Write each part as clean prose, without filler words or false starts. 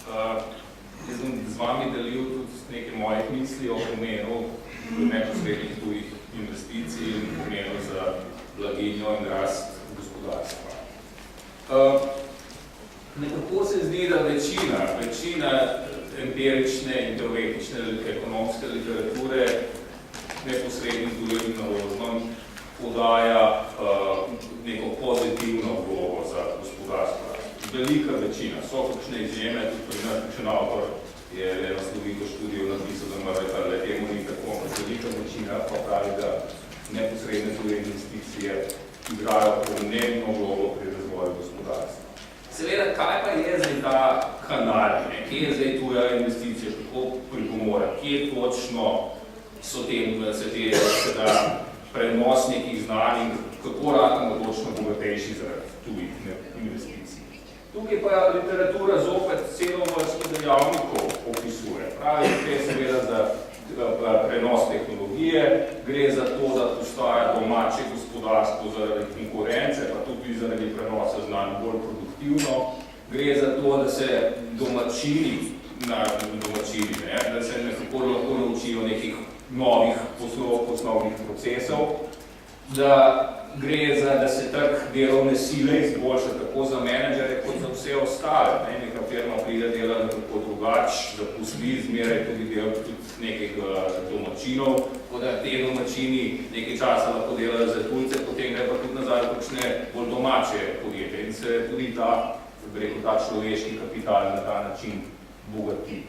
Jaz sem z vami delil tudi nekaj mojih misli o pomenu neposrednih tujih investicij in pomenu za blaginjo in rast gospodarstva. Nekako se zdi, da večina empirične in teoretične ekonomske literature neposrednim tujim naložbam podaja neko pozitivno vlogo za gospodarstvo. Velika večina, so kakšne izjeme, tudi pri nas kakšen avtor je naslovito študijo napisal, da mora temu ni tako, velika večina pa pravi, da neposredne tuje investicije igrajo pomembno vlogo pri razvoju gospodarstva. Seveda, kaj pa je zdaj ta kanal, kje je zdaj tuja investicija, kako pripomore, kje točno so se te prenos nekih znanj in kako ratamo točno bogatejši zaradi tujih investicij. Tukaj pa literatura zopet celo vrsto dejavnikov opisuje. Pravi, gre seveda za prenos tehnologije, gre za to, da postaja domače gospodarstvo zaradi konkurence, pa tudi zaradi prenosa znanj bolj produktivno. Gre za to, da se domačini, da se nekako lahko naučijo nekih novih poslovnih procesov, da gre za, da se trg delovne sile izboljša tako za menedžere kot za vse ostale. Neka firma pride delati nekako drugač, zaposli zmeraj tudi nekih domačinov, tako da te domačini nekaj časa lahko delajo za tujce, potem gre pa tudi nazaj počne bolj domače podjetje in se tudi ta človeški kapital na ta način bogati.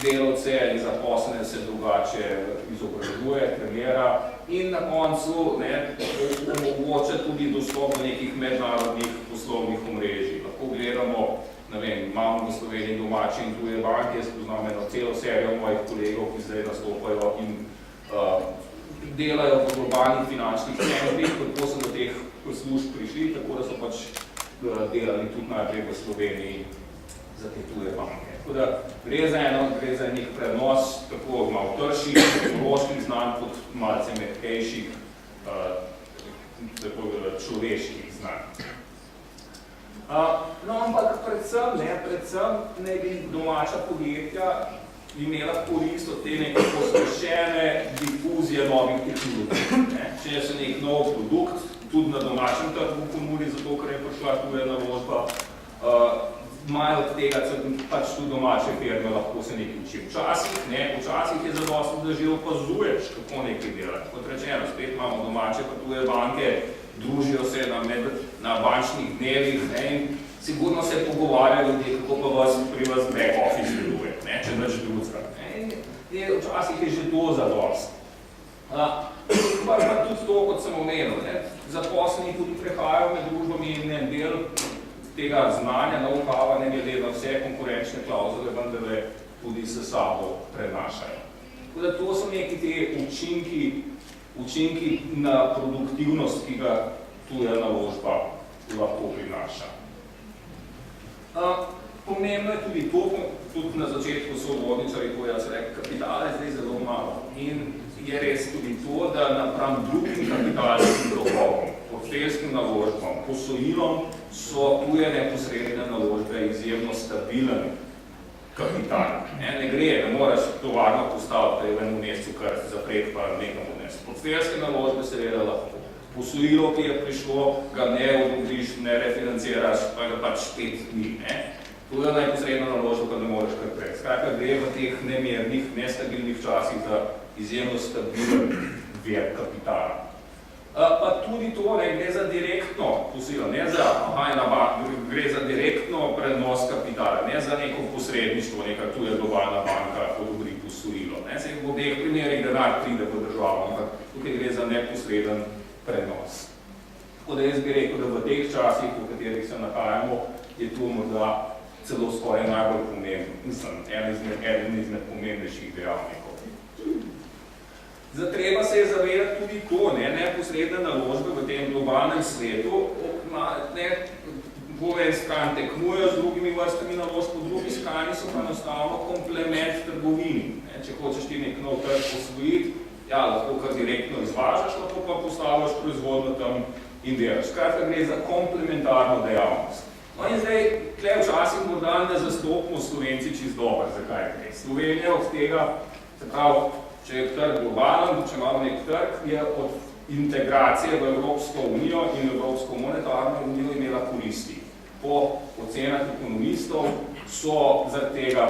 Delavce in zaposlene se drugače izobrazuje, trenira in na koncu omogoča tudi dostop do nekih mednarodnih poslovnih omrežij. Lahko gledamo, imamo v Sloveniji domače in tuje banke, jaz poznam eno celo serijo mojih kolegov, ki zdaj nastopajo in delajo v globalnih finančnih centrih, kako so do teh služb prišli, tako da so pač delali tudi najprej v Sloveniji za te tuje banke. Tako da gre za nek prenos tako malo trših, tehnoloških znanj, kot malce mehkejših, človeških znanj. No, ampak predvsem naj bi domača podjetja imela korist od te neke pospešene difuzije novih tehnologij. Če je se nek nov produkt, tudi na domačem trgu ponudi, zato ker je prišla tuja naložba, imajo od tega pač tudi domače firme, lahko se nekaj uči. Včasih je zadostno, da že opazuješ, kako nekaj dela. Kot rečeno, spet imamo domače pa tuje banke, družijo se na bančnih dnevih in sigurno se pogovarjajo ljudje, kako pa pri vas back office deluje, če več drugega. Včasih je že to zadost. Pa tudi to, kot sem omenil, zaposleni tudi prehajajo med družbami in en del tega znanja, know-howa, ne glede na vse konkurenčne klauzule, vendar tudi s sabo prenašajo. Tako da to so neki te učinki na produktivnost, ki ga tuja naložba lahko prinaša. Pomembno je tudi to, tudi na začetku so uvodničari, ko jaz rekel, kapitala je zdaj zelo malo. In je res tudi to, da napram drugim kapitalskim tokovom, portfeljskim naložbam, posojilom, so tuje neposredne naložbe izjemno stabilen kapital. Ne gre, ne moraš tovarno postaviti v enem mesecu, kar zapreti pa nekam odnesti. Portfeljske naložbe seveda lahko. Posojilo, ki je prišlo, ga ne odobriš, ne refinanciraš, pa ga pač spet ni. To je neposredna naložba, ko ne moreš kar prej. Skratka, gre v teh nemirnih, nestabilnih časih za izjemno stabilen vir kapitala. Pa tudi to gre za direktno posojilo, gre za direktno prenos kapitala, ne za neko posredništvo, neka tuja globalna banka odobri posojilo. Se v obeh primerih denar pride v državo, ampak tukaj gre za neposreden prenos. Tako da jaz bi rekel, da v teh časih, v katerih se nahajamo, je to morda celo skoraj najbolj pomemben, eden izmed pomembnejših dejavnikov. Treba se je zavedati tudi to, neposredne naložbe v tem globalnem svetu, po eni strani tekmujejo z drugimi vrstami naložb, po drugi strani so pa enostavno komplement trgovini. Če hočeš ti nek nov trg posvojiti, lahko kar direktno izvažaš, lahko pa postavljaš proizvodno tam in delaš. Skratka, gre za komplementarno dejavnost. No in zdaj, tukaj včasih morda ne zastopimo Slovenci čisto dobro, zakaj gre. Slovenija od tega, se pravi, če je trg globalen, če imamo nek trg, je od integracije v Evropsko unijo in Evropsko monetarno unijo imela koristi. Po ocenah ekonomistov so zaradi tega,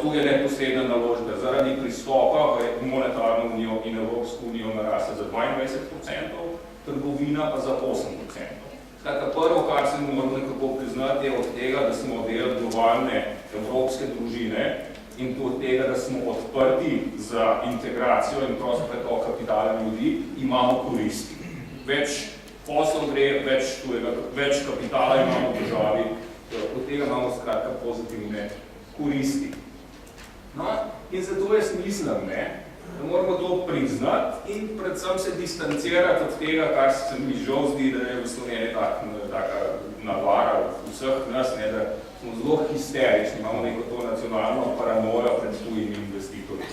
tu je neposredna naložba, zaradi pristopa v monetarno unijo in Evropsko unijo narasla za 22%, trgovina pa za 8%. Skratka, prvo, kar se moramo nekako priznati, je od tega, da smo del globalne evropske družine in od tega, da smo odprti za integracijo in prost pretok kapitala ljudi, imamo koristi. Več poslov gre, več kapitala imamo v državi, od tega imamo skratka pozitivne koristi. No, in zato jaz mislim, da moramo to priznati in predvsem se distancirati od tega, kar se mi žal zdi, da je v Sloveniji taka navara vseh nas, da smo zelo histerični, imamo neko to nacionalno paranojo pred tujimi investitorji.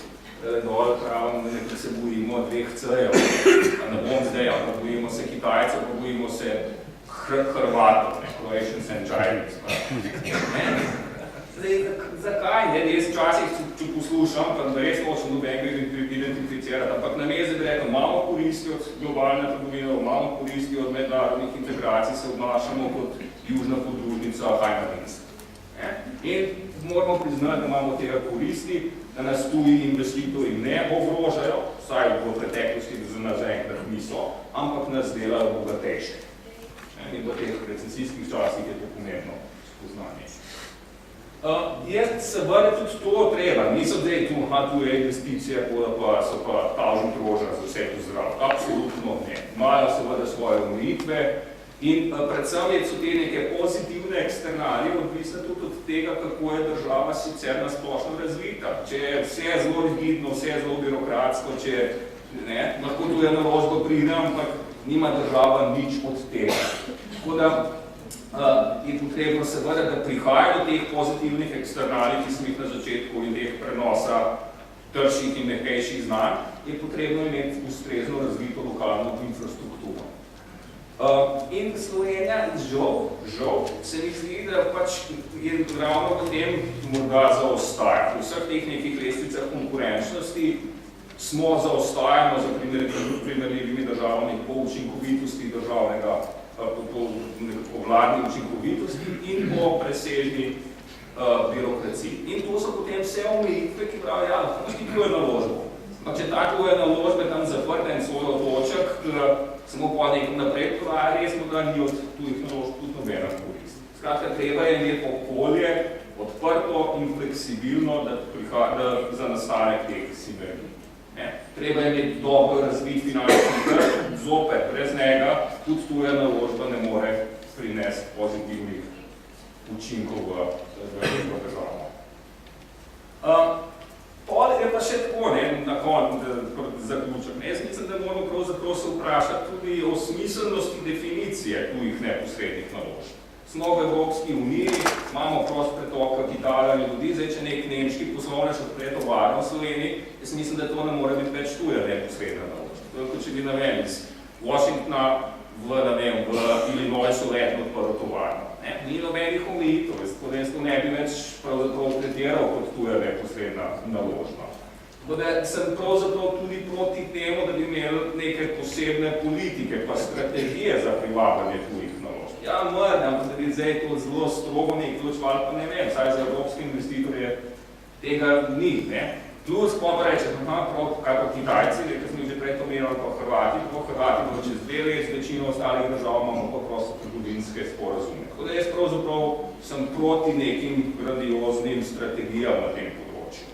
Dol pravim, da se bojimo dveh C-jev, ne bom zdaj, pa bojimo se Kitajcev, pa bojimo se Hrvatov, Croatians and Chinese. Zdaj, zakaj? Jaz včasih, če poslušam, pa res hočem nobenega identificirati, ampak na meze bi rekel, malo koristi od globalne trgovine, malo koristi od mednarodnih integracij, se obnašamo kot južna podružnica Heimatdienst. In moramo priznati, da imamo tega koristi, da nas tuji investitorji ne ogrožajo, vsaj v preteklosti, da za nas enkrat niso, ampak nas delajo bogatejše. In v teh recesijskih časih je to pomembno spoznanje. Je seveda tudi to treba, niso zdaj tu je investicija, pa so pa tavžen proža za vse to zdrav. Absolutno ne. Imajo seveda svoje omejitve in predvsem so te neke pozitivne eksternalije odvisne tudi od tega, kako je država sicer na splošno razvita. Če je vse zelo rigidno, vse zelo birokratsko, če lahko tu je naložba pride, ampak nima država nič od tega. Tako da je potrebno seveda, da prihaja do teh pozitivnih eksternalij, ki smo jih na začetku in teh prenosa trših in mehkejših znanj, je potrebno imeti ustrezno razvito lokalno infrastrukturo. In Slovenija, žal, se mi zdi, da pač je ravno v tem morda zaostaja. V vseh teh nekih lestvicah konkurenčnosti smo zaostajamo za primerljivimi državami po učinkovitosti državnega po vladni učinkovitosti in po presežni birokraciji. In to so potem vse omejitve, ki pravijo, ja, lahko ti tuje naložbo. Če tako je naložbe tam zaprte in svoj otoček, samo po nekom naprej prodaja, res da ni od tujih naložb tudi nobena korist. Skratka, treba je imeti okolje odprto in fleksibilno, da za nastanek teh sinergij. Treba je imeti dobro razvit finančni trg, zopet, brez njega, tudi tuja naložba ne more prinesti pozitivnih učinkov v državo. Pol je pa še tako, na koncu zaključek. Jaz mislim, da moramo pravzaprav se vprašati tudi o smiselnosti definicije tujih neposrednih naložb. Smo v Evropski uniji, imamo prost pretok kapitala ljudi, zdaj, če nek nemški poslovnež odpre tovarno v Sloveniji, jaz mislim, da to ne more biti več tuja neposredna naložba. To je, kot če bi navedli iz Washingtona v Illinoisu letno odprl tovarno. Ni nobenih omejitev, tako da jaz to ne bi več pravzaprav tretiral kot tuja neposredna naložba. Tako da sem pravzaprav tudi proti temu, da bi imeli neke posebne politike pa strategije za privabljanje tujih naložb. Ja, ampak da bi zdaj to zelo strogo nekaj ločevali, pa ne vem, saj za evropske investitorje tega ni. Plus pa reče, kaj pa Kitajci, ker smo že prej to menili, pa Hrvati bodo čez 2 let, z večino ostalih držav imamo pa prosto trgovinske sporazume. Tako da jaz pravzaprav sem proti nekim grandioznim strategijam na tem področju.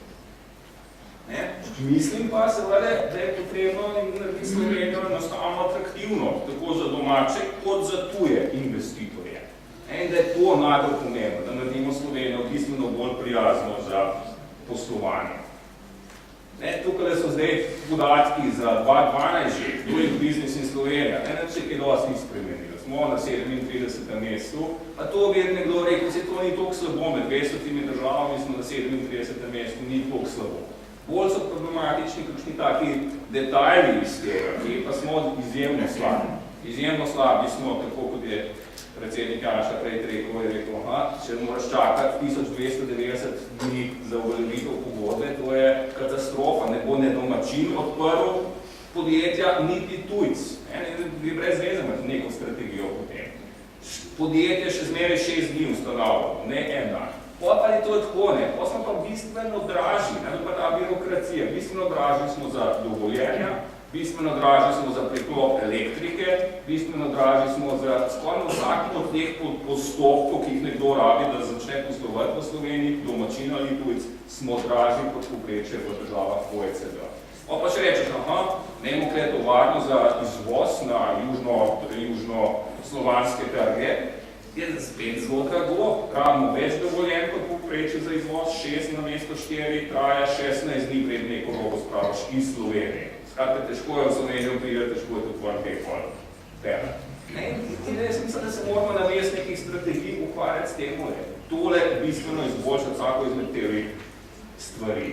Mislim pa seveda, da je potrebno narediti Slovenijo enostavno atraktivno, tako za domače kot za tuje investitorje. In da je to najbolj pomembno, da naredimo Slovenijo bistveno bolj prijazno za poslovanje. Tukaj so zdaj podatki za 2012 že, Doing Business in Slovenija, če kaj dosti ni spremenilo. Smo na 37. mestu, pa to bi nekdo rekel, se to ni toliko slabo, med 200 državami smo na 37. mestu, ni toliko slabo. Bolj so problematični kakšni taki detajli iz tega, ki pa smo izjemno slabi. Izjemno slabi smo, tako kot je predsednik Janša prej rekel, če moraš čakati 1290 dni za uveljavitev pogodbe, to je katastrofa, ne bo ne domačin odprl podjetja, niti tujc. Vi brez veze imate neko strategijo potem. Podjetje še zmeraj 6 dni ustanavljamo, ne en dan. Pa je to tako, ne? Pa smo pa bistveno dražji, ne? Pa ta birokracija, bistveno dražji smo za dovoljenja, bistveno dražji smo za priklop elektrike, bistveno dražji smo za skoraj vsakim od teh postopkov, ki jih nekdo rabi, da začne poslovati v Sloveniji, domačin ali tujc, smo dražji kot povprečje v državah OECD. Pa še rečeš, nemo kaj tovarno za izvoz na južno-slovanske trge, je spet zelo drago, rabimo več dovoljen kot povprečje za izvoz, 6 na mesto 4, traja 16 dni pred neko robo spraviš iz Slovenije. Skratka, težko je v Slovenijo pride, težko je tudi vam kaj teme. Jaz mislim, da se moramo na mest nekih strategij ukvarjati s tem, tole bistveno izboljšati vsako izmed teh stvari.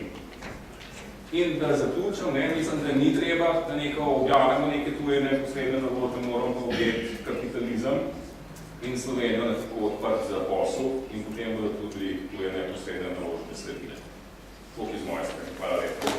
In da zaključam, mislim, da ni treba, da objavimo neke tuje neposredne naložbe, moramo pa objeti kapitalizem in Slovenijo na tako odprt za posel in potem bodo tudi tuje neposredne naložbe sledile. Toliko iz moje strani. Hvala lepa.